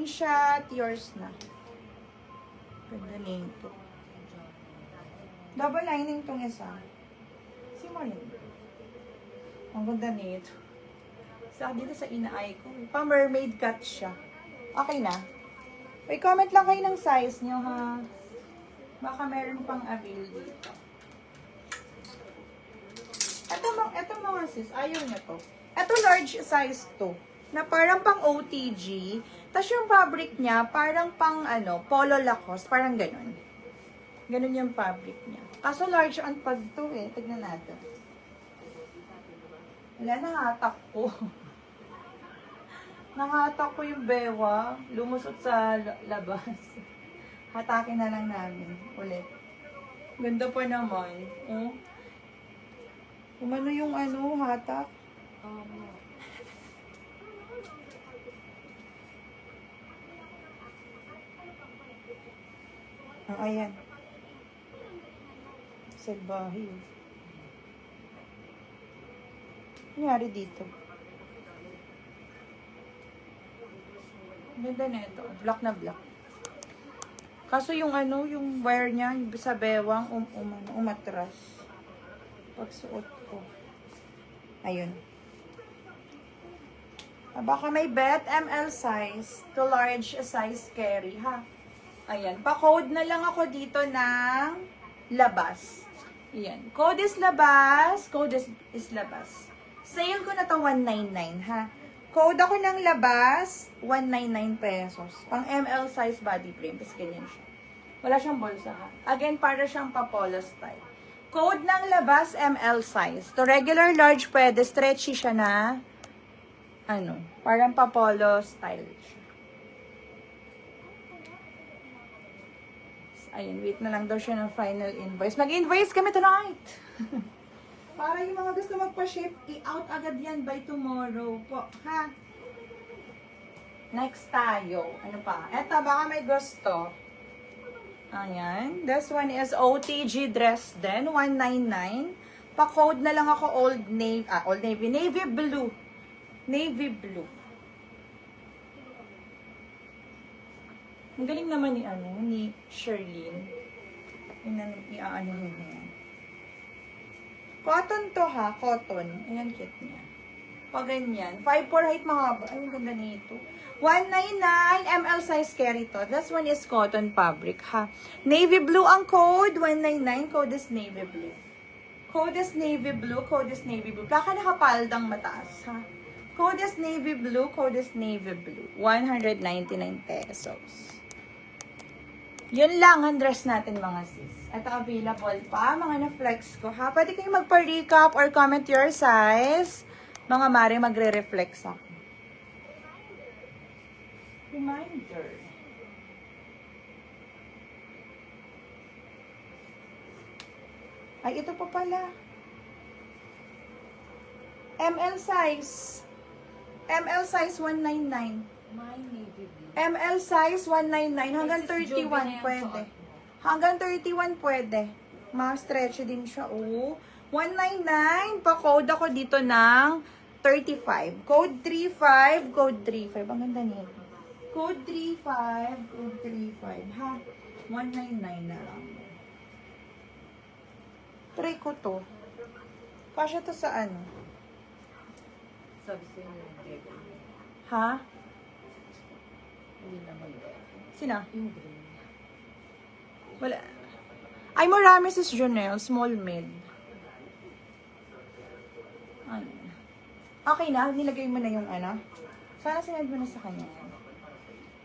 Screenshot, yours na. Ganda nito. Double lining tong isa. Si Marlene. Ang ganda nito. Sa dito sa inaay ko. Pa mermaid cut siya. Okay na. May comment lang kayo ng size nyo, ha? Baka meron pang avail dito. Ito mga sis, ayaw niya to. Ito large size to. Na parang pang OTG. Tapos yung fabric niya, parang pang Polo Lacoste. Parang ganun. Ganun yung fabric niya. Kaso large ang pag to eh. Tignan natin. Wala, nahatak ko. Nahatak ko yung bewa. Lumusot sa labas. Hatakin na lang namin. Ulit. Ganda pa naman. Oh. Umano yung hatak. Ayan. Salbahe. Nangyari dito. Ganda na ito. Black na black. Kaso yung yung wire niya, sa bewang, umatras. Pagsuot ko. Ayun. Baka may bet, ML size to large size carry, ha? Ayan. Pa-code na lang ako dito ng labas. Ayan. Code is labas. Code is labas. Sale ko na to 199, ha? Code ako ng labas, 199 pesos. Pang ML size body frame. Tapos ganyan siya. Wala siyang bolsa, ha? Again, para siyang pa-polo style. Code ng labas, ML size. To regular large pwede, stretchy siya na, parang pa-polo style siya. Ayun, wait na lang daw siya ng final invoice. Mag-invoice kami tonight! Para yung mga gusto magpa-ship, i-out agad yan by tomorrow po, ha? Next tayo. Ano pa? Eto, baka may gusto. Ayan. This one is OTG Dresden, 199. Pa-code na lang ako Old Navy. Navy Blue. Navy Blue. Ang galing naman ni Sherlyn. I-ano niya. Cotton to, ha? Cotton. Ayan, cute niya. Pag ganyan. 5'4" height, mahaba. Ay, ang ganda nito. 199 ML size carry to. This one is cotton fabric, ha? Navy blue ang code. 199. Code is navy blue. Code is navy blue. Code is navy blue. Plaka nakapaldang mataas, ha? Code is navy blue. Code is navy blue. 199 pesos. Yun lang ang dress natin, mga sis. Ito available pa, mga na-flex ko, ha? Pwede kayong magpa-recap or comment your size. Mga mare, magre-reflex ako. Reminder. Ay, ito pa pala. ML size. ML size 199. My navy blue. ML size 199 hanggang 31 pwede. Hanggang 31 pwede. Ma-stretch din siya. Oh. 199. Pa-code ako dito ng 35. Code 35. Code 35. Ang ganda nito. Code 35. Code 35. Ha? 199 na lang. Try ko to. Kasya to sa ano? Sabi sa inyo, Diego. Ha? Hindi naman. Sina? Yung green. Wala. Ay, marami sis Jonelle. Small mid. Ay. Okay na? Nilagay mo na yung Sana sinad mo na sa kanya.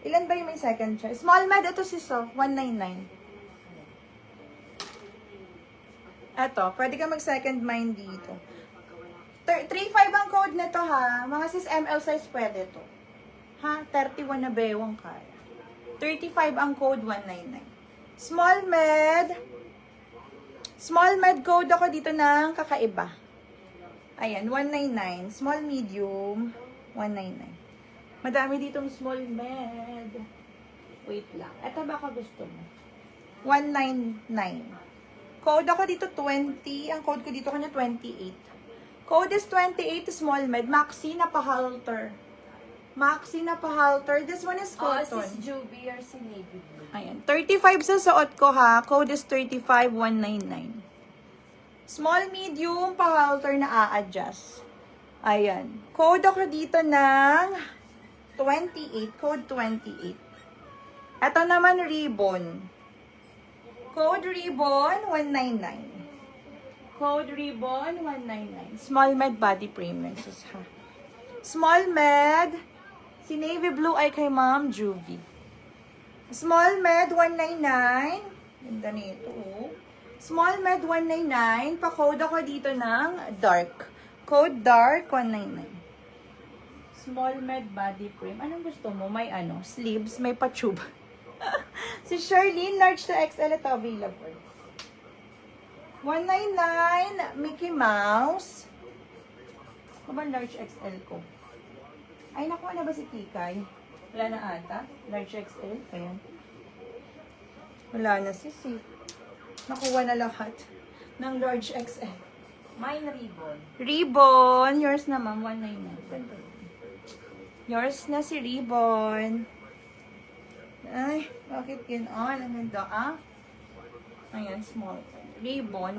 Ilan ba yung may second choice? Small med, ito sis, 199. Eto, pwede ka mag-second mind dito. 35 ang code nito, ha. Mga sis ML size pwede to. Ha? 31 na bewang kaya. 35 ang code, 199. Small med. Small med code ako dito ng kakaiba. Ayan, 199. Small medium, 199. Madami ditong small med. Wait lang. Ito baka gusto mo. 199. Code ako dito 20. Ang code ko dito kanya 28. Code is 28 small med. Maxi na pa-halter. Maxi na pa-halter. This one is Oh, cotton. sis Juby or si Navy Blue. Ayan. 35 sa suot ko ha. Code is 35199. Small, medium, pa-halter na a-adjust. Ayan. Code ako dito ng 28. Code 28. Ito naman ribbon. Code ribbon 199. Code ribbon 199. Small med body premiums ha. Small med. Si navy blue ay kay Ma'am Juvie. Small med 199. Ganda nito. Oh. Small med 199. Pa-code ako dito ng dark. Code dark 199. Small med body frame. Anong gusto mo? May ano? Sleeves? May pa-tube. Si Charlene, large to XL ito available. 199 Mickey Mouse. Ano ba large XL ko? Ay, nakuha na ba si Kikay? Wala na ata. Large XL. Ayan. Wala na si Si. Nakuha na lahat ng large XL. Mine ribbon. Ribbon. Yours na, ma'am. 199. Yours na si Ribbon. Ay, bakit yun? Ang ganda, ah. Ayan, small. Ribbon.